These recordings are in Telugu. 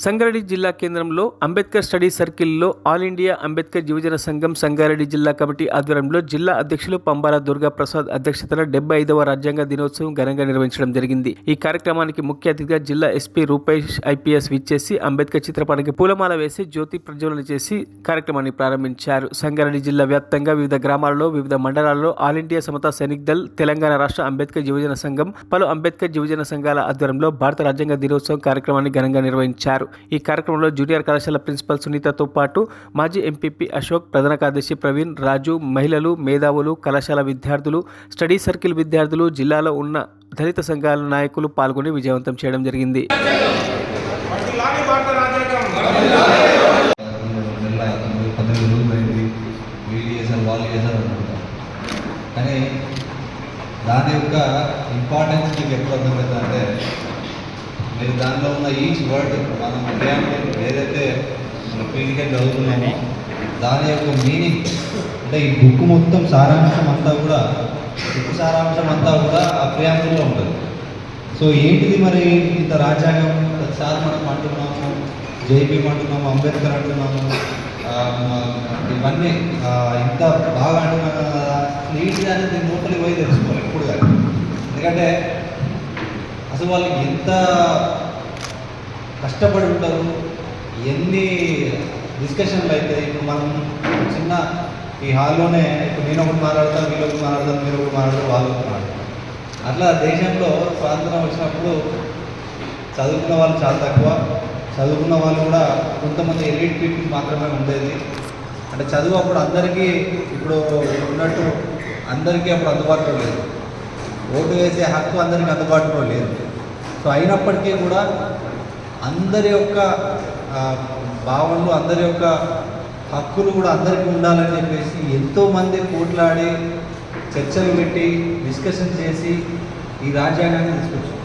సంగారెడ్డి జిల్లా కేంద్రంలో అంబేద్కర్ స్టడీ సర్కిల్లో ఆల్ ఇండియా అంబేద్కర్ యువజన సంఘం సంగారెడ్డి జిల్లా కమిటీ ఆధ్వర్యంలో జిల్లా అధ్యక్షులు పంబాల దుర్గా ప్రసాద్ అధ్యక్షతన 75వ రాజ్యాంగ దినోత్సవం ఘనంగా నిర్వహించడం జరిగింది. ఈ కార్యక్రమానికి ముఖ్య అతిథిగా జిల్లా ఎస్పీ రూపేష్ ఐపీఎస్ విచ్చేసి అంబేద్కర్ చిత్రపటానికి పూలమాల వేసి జ్యోతి ప్రజ్వలన చేసి కార్యక్రమాన్ని ప్రారంభించారు. సంగారెడ్డి జిల్లా వ్యాప్తంగా వివిధ గ్రామాలలో వివిధ మండలాల్లో ఆల్ ఇండియా సమతా సైనిక్ దళ్, తెలంగాణ రాష్ట్ర అంబేద్కర్ యువజన సంఘం, పలు అంబేద్కర్ యువజన సంఘాల ఆధ్వర్యంలో భారత రాజ్యాంగ దినోత్సవం కార్యక్రమాన్ని ఘనంగా నిర్వహించారు. ఈ కార్యక్రమంలో జూనియర్ కళాశాల ప్రిన్సిపల్ సునీతతో పాటు మాజీ ఎంపీపీ అశోక్, ప్రధాన కార్యదర్శి ప్రవీణ్, రాజు, మహిళలు, మేధావులు, కళాశాల విద్యార్థులు, స్టడీ సర్కిల్ విద్యార్థులు, జిల్లాలో ఉన్న దళిత సంఘాల నాయకులు పాల్గొని విజయవంతం చేయడం జరిగింది. కానీ దాని యొక్క ఇంపార్టెన్స్ మీకు ఎప్పుడు అర్థమవుతుందంటే మీరు దానిలో ఉన్న ఈచ్ వర్డ్ మనం ఏదైతే ఫీల్డ్గా చదువుతున్నామో దాని యొక్క మీనింగ్ అంటే ఈ బుక్ మొత్తం సారాంశం అంతా కూడా ఆ ప్రియాంబుల్లో ఉంటుంది. సో ఏంటిది మరి ఇంత రాజ్యాంగం ప్రతిసారి మనం అంటున్నాము, జైబీఎం అంటున్నాము, అంబేద్కర్ అంటున్నాము, ఇవన్నీ ఇంత బాగా అంటున్నాము కదా, ఏంటిది అనేది నోట్లకి పోయి తెలుసుకోవాలి ఎప్పుడు కానీ. ఎందుకంటే అసలు వాళ్ళు ఎంత కష్టపడి ఉంటారు, ఎన్ని డిస్కషన్లు అవుతాయి. ఇప్పుడు మనం చిన్న ఈ హాల్లోనే ఇప్పుడు నేను ఒకటి మాట్లాడతాను, వీళ్ళు ఒకటి మాట్లాడతాను, మీరు ఒకటి మాట్లాడతారు, వాళ్ళు ఒకటి మాట్లాడతారు. అట్లా దేశంలో స్వాతంత్రం వచ్చినప్పుడు చదువుకున్న వాళ్ళు చాలా తక్కువ, చదువుకున్న వాళ్ళు కూడా కొంతమంది ఎలీట్ పీపుల్ మాత్రమే ఉండేది. అంటే చదువు అప్పుడు అందరికీ ఇప్పుడు ఉన్నట్టు అందరికీ అప్పుడు అందుబాటులో లేదు, ఓటు వేసే హక్కు అందరికీ అందుబాటులో లేదు. సో అయినప్పటికీ కూడా అందరి యొక్క భావనలు, అందరి యొక్క హక్కులు కూడా అందరికీ ఉండాలని చెప్పేసి ఎంతోమంది పోట్లాడి చర్చలు పెట్టి డిస్కషన్ చేసి ఈ రాజ్యాంగాన్ని తీసుకొచ్చారు.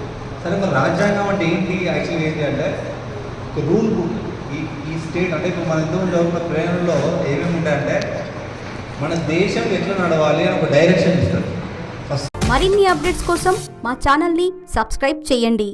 సరే, మరి రాజ్యాంగం అంటే ఏంటి? యాక్చువల్లీ ఏంటి అంటే ఒక రూల్ బుక్. ఈ స్టేట్ అంటే ఇప్పుడు మన ఇంతకుముందు చదువుకున్న ప్రేరణలో ఏమేమి ఉంటాయంటే మన దేశం ఎట్లా నడవాలి అని ఒక డైరెక్షన్ ఇస్తారు. మరిన్ని అప్డేట్స్ కోసం మా ఛానల్ని సబ్స్క్రైబ్ చేయండి.